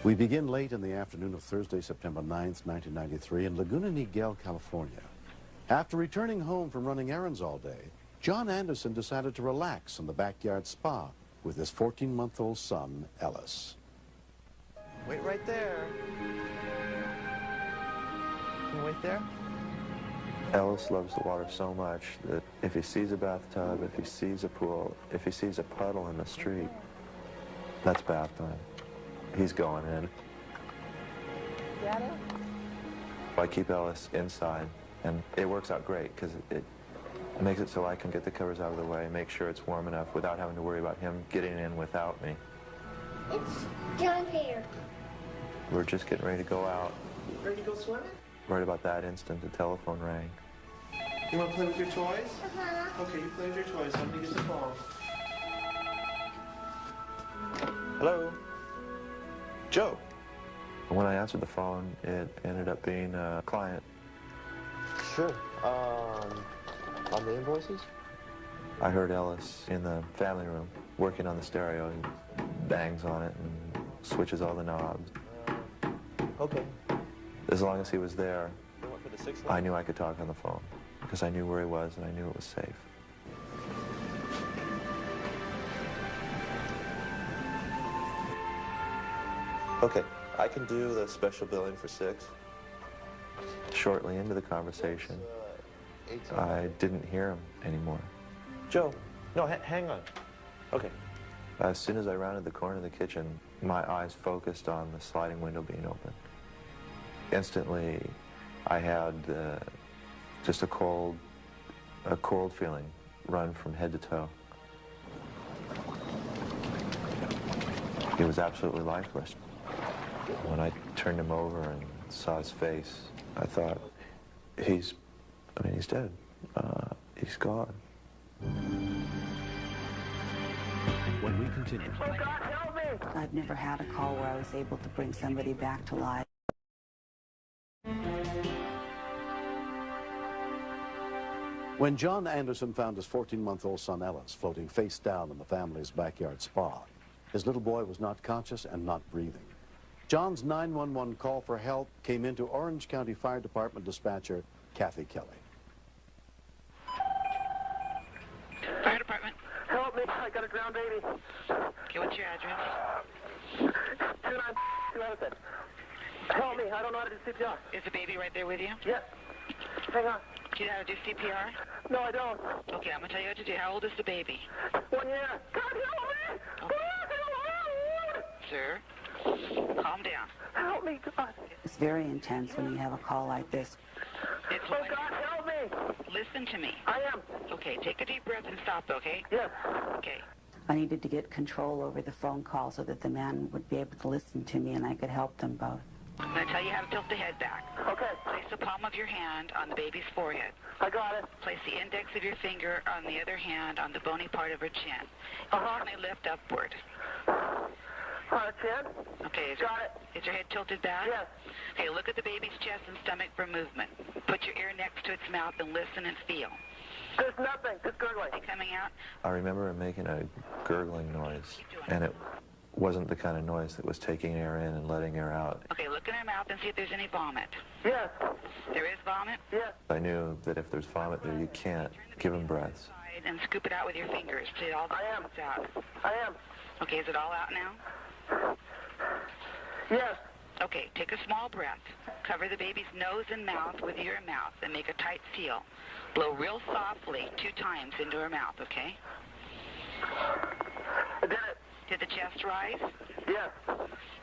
We begin late in the afternoon of Thursday, September 9th, 1993, in Laguna Niguel, California. After returning home from running errands all day, John Anderson decided to relax in the backyard spa with his 14-month-old son, Ellis. Wait right there. Can you wait there? Ellis loves the water so much that if he sees a bathtub, if he sees a pool, if he sees a puddle in the street, that's bath time. He's going in. Daddy? I keep Ellis inside, and it works out great because it makes it so I can get the covers out of the way, make sure it's warm enough without having to worry about him getting in without me. It's John here. We're just getting ready to go out. Ready to go swimming? Right about that instant, the telephone rang. You want to play with your toys? Uh-huh. Okay, you play with your toys. I'm going to get the phone. Hello? Joe. When I answered the phone, it ended up being a client. Sure. On the invoices? I heard Ellis in the family room working on the stereo. He bangs on it and switches all the knobs. Okay. As long as he was there, I knew I could talk on the phone because I knew where he was and I knew it was safe. Okay, I can do the special billing for 6. Shortly into the conversation, I didn't hear him anymore. Joe, no, hang on. Okay. As soon as I rounded the corner of the kitchen, my eyes focused on the sliding window being open. Instantly, I had just a cold feeling run from head to toe. He was absolutely lifeless. When I turned him over and saw his face, I thought, he's dead. He's gone. When we continue. Oh, God, help me! I've never had a call where I was able to bring somebody back to life. When John Anderson found his 14-month-old son Ellis floating face down in the family's backyard spa, his little boy was not conscious and not breathing. John's 911 call for help came into Orange County Fire Department dispatcher Kathy Kelly. Fire department. Help me, I got a ground baby. Okay, what's your address? 29 Help me, I don't know how to do CPR. Is the baby right there with you? Yes. Hang on. Do you know how to do CPR? No, I don't. Okay, I'm going to tell you what to do. How old is the baby? 1 year. God, help me! Okay. Sir, calm down. Help me, God. It's very intense when you have a call like this. It's Oh, God, help me! Listen to me. I am. Okay, take a deep breath and stop, okay? Yes. Okay. I needed to get control over the phone call so that the man would be able to listen to me and I could help them both. I'm going to tell you how to tilt the head back. Okay. Place the palm of your hand on the baby's forehead. I got it. Place the index of your finger on the other hand on the bony part of her chin. Uh-huh. Gently lift upward. Chin? Okay, Got it. Is your head tilted back? Yes. Okay, look at the baby's chest and stomach for movement. Put your ear next to its mouth and listen and feel. There's nothing. Just gurgling. Are they coming out? I remember him making a gurgling noise, and it wasn't the kind of noise that was taking air in and letting air out. Okay, look in her mouth and see if there's any vomit. Yes. There is vomit? Yes. I knew that if there's vomit there, you can't give him breaths. And scoop it out with your fingers till all the vomit's out. I am. Okay, is it all out now? Yes. Okay, take a small breath. Cover the baby's nose and mouth with your mouth and make a tight seal. Blow real softly 2 times into her mouth, okay? I did it. Did the chest rise? Yes.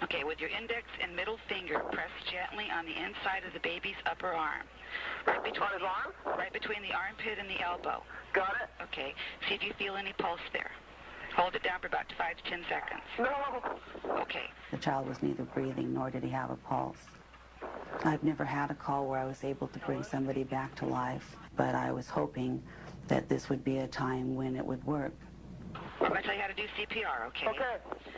Okay, with your index and middle finger, press gently on the inside of the baby's upper arm. Right between On his arm? Right between the armpit and the elbow. Got it. Okay, see if you feel any pulse there. Hold it down for about 5 to 10 seconds. No. Okay. The child was neither breathing nor did he have a pulse. I've never had a call where I was able to bring somebody back to life, but I was hoping that this would be a time when it would work. I'm going to tell you how to do CPR, okay? Okay.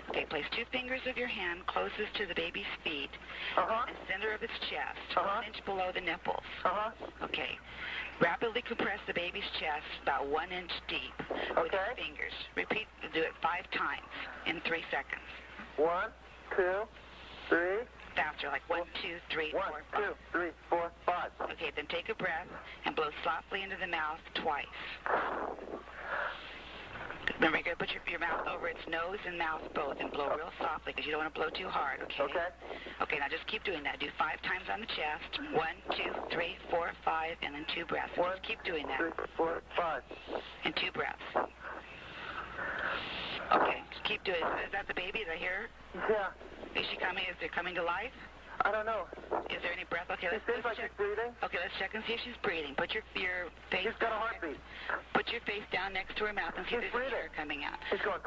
Okay, place 2 fingers of your hand closest to the baby's feet, Uh-huh. in the center of its chest, Uh-huh. 1 inch below the nipples. Uh-huh. Okay. Rapidly compress the baby's chest about 1 inch deep with your Okay. fingers. Repeat, do it 5 times in 3 seconds. 1, 2, 3. Faster, like 1, 2, 3, 4, 1, 5. 2, 3, 4, 5. Okay, then take a breath and blow softly into the mouth twice. Remember, you're going to put your mouth over its nose and mouth both and blow real softly because you don't want to blow too hard, okay? Okay. Okay, now just keep doing that. Do 5 times on the chest. 1, 2, 3, 4, 5, and then 2 breaths. One, Just keep doing that. 3, 4, 5. And 2 breaths. Okay, just keep doing it. Is that the baby? Is I hear her? Yeah. Is she coming? Is it coming to life? I don't know. Is there any breath? Okay, It seems like check. she's breathing. Okay, let's check and see if she's breathing. Put your face. She's got a heartbeat. Put your face down next to her mouth and see if She's there's breathing. air coming out. She's going,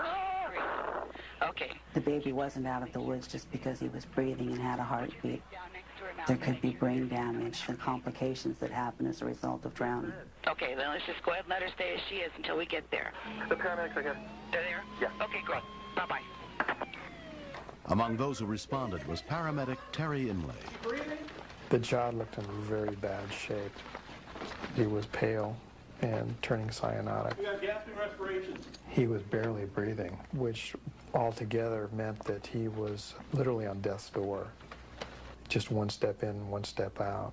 Okay. The baby wasn't out of the woods just because he was breathing and had a heartbeat. Down next to her mouth. There could be brain damage and complications that happen as a result of drowning. Okay, then let's just go ahead and let her stay as she is until we get there. The paramedics are here. They're there? Yeah. Okay, good. Bye-bye. Among those who responded was paramedic Terry Imlay. The child looked in very bad shape. He was pale and turning cyanotic. We got gasping respiration. He was barely breathing, which altogether meant that he was literally on death's door. Just one step in, one step out.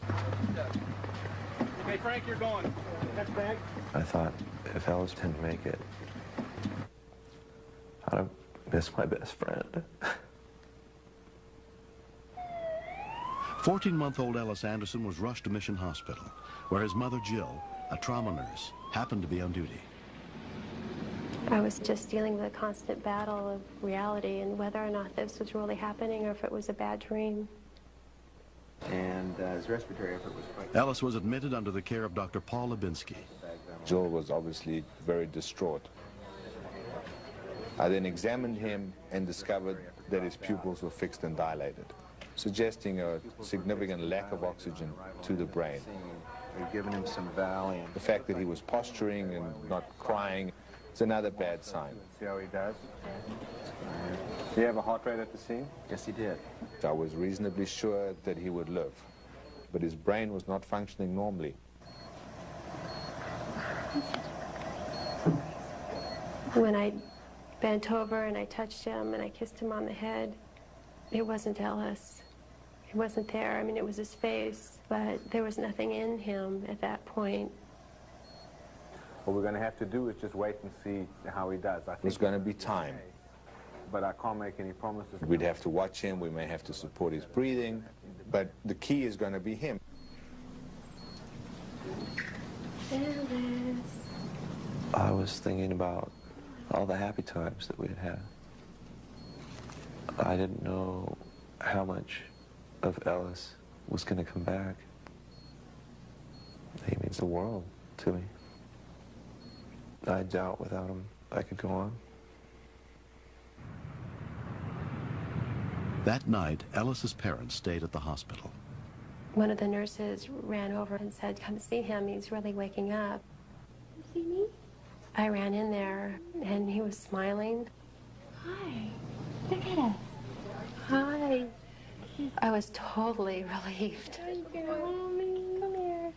Okay, Frank, you're going. Next bag. I thought if Ellis didn't make it, I'd have missed my best friend. 14-month-old Ellis Anderson was rushed to Mission Hospital, where his mother, Jill, a trauma nurse, happened to be on duty. I was just dealing with a constant battle of reality and whether or not this was really happening or if it was a bad dream. And his respiratory effort was quite... Ellis was admitted under the care of Dr. Paul Lubinsky. Jill was obviously very distraught. I then examined him and discovered that his pupils were fixed and dilated, suggesting a significant lack of oxygen to the brain. They've given him some Valium. The fact that he was posturing and not crying is another bad sign. See how he does? Did he have a heart rate at the scene? Yes, he did. I was reasonably sure that he would live, but his brain was not functioning normally. When I bent over and I touched him and I kissed him on the head, it wasn't Ellis. He wasn't there. I mean, it was his face, but there was nothing in him at that point. What we're going to have to do is just wait and see how he does. There's going to be time. Okay, but I can't make any promises. We'd have to watch him, we may have to support his breathing, but the key is going to be him. Ellis. I was thinking about all the happy times that we had had. I didn't know how much of Ellis was going to come back. He means the world to me. I doubt without him I could go on. That night, Ellis's parents stayed at the hospital. One of the nurses ran over and said, "Come see him, he's really waking up." See me? I ran in there and he was smiling. Hi. Look at us. Hi. I was totally relieved. Hi, mommy. Come here.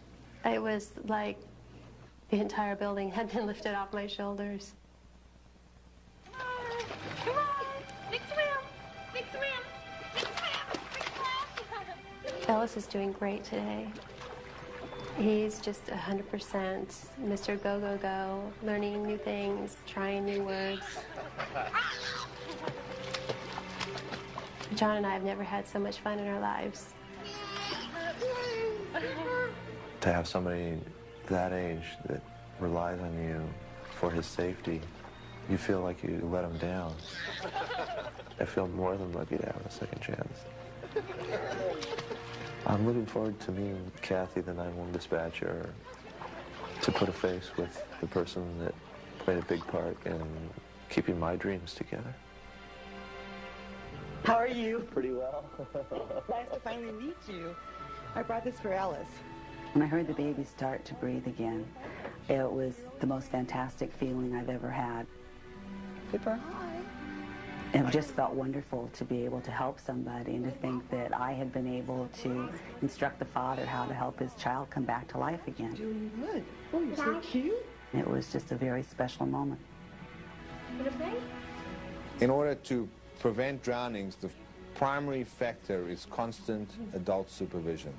It was like the entire building had been lifted off my shoulders. Come on. Big swim. Big swim. Big swim. Big swim. Ellis is doing great today. He's just 100% Mr. Go, go, go, learning new things, trying new words. John and I have never had so much fun in our lives. To have somebody that age that relies on you for his safety, you feel like you let him down. I feel more than lucky to have a second chance. I'm looking forward to meeting Kathy, the 911 dispatcher, to put a face with the person that played a big part in keeping my dreams together. How are you? Pretty well. Nice to finally meet you. I brought this for Ellis. When I heard the baby start to breathe again, it was the most fantastic feeling I've ever had. Super. It just felt wonderful to be able to help somebody and to think that I had been able to instruct the father how to help his child come back to life again. Doing good. Oh, you're so cute. It was just a very special moment. In order to prevent drownings, the primary factor is constant adult supervision.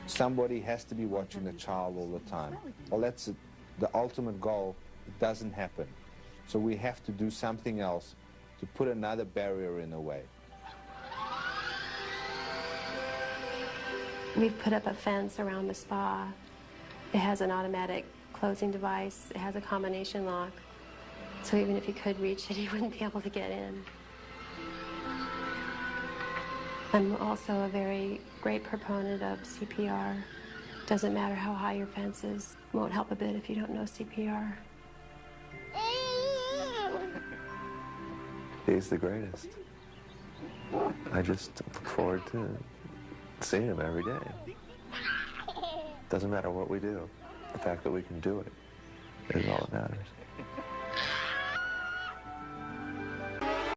Somebody has to be watching the child all the time. Well, that's the ultimate goal. It doesn't happen. So we have to do something else to put another barrier in the way. We've put up a fence around the spa. It has an automatic closing device. It has a combination lock. So even if he could reach it, he wouldn't be able to get in. I'm also a very great proponent of CPR. Doesn't matter how high your fence is. Won't help a bit if you don't know CPR. He's the greatest. I just look forward to seeing him every day. Doesn't matter what we do. The fact that we can do it is all that matters.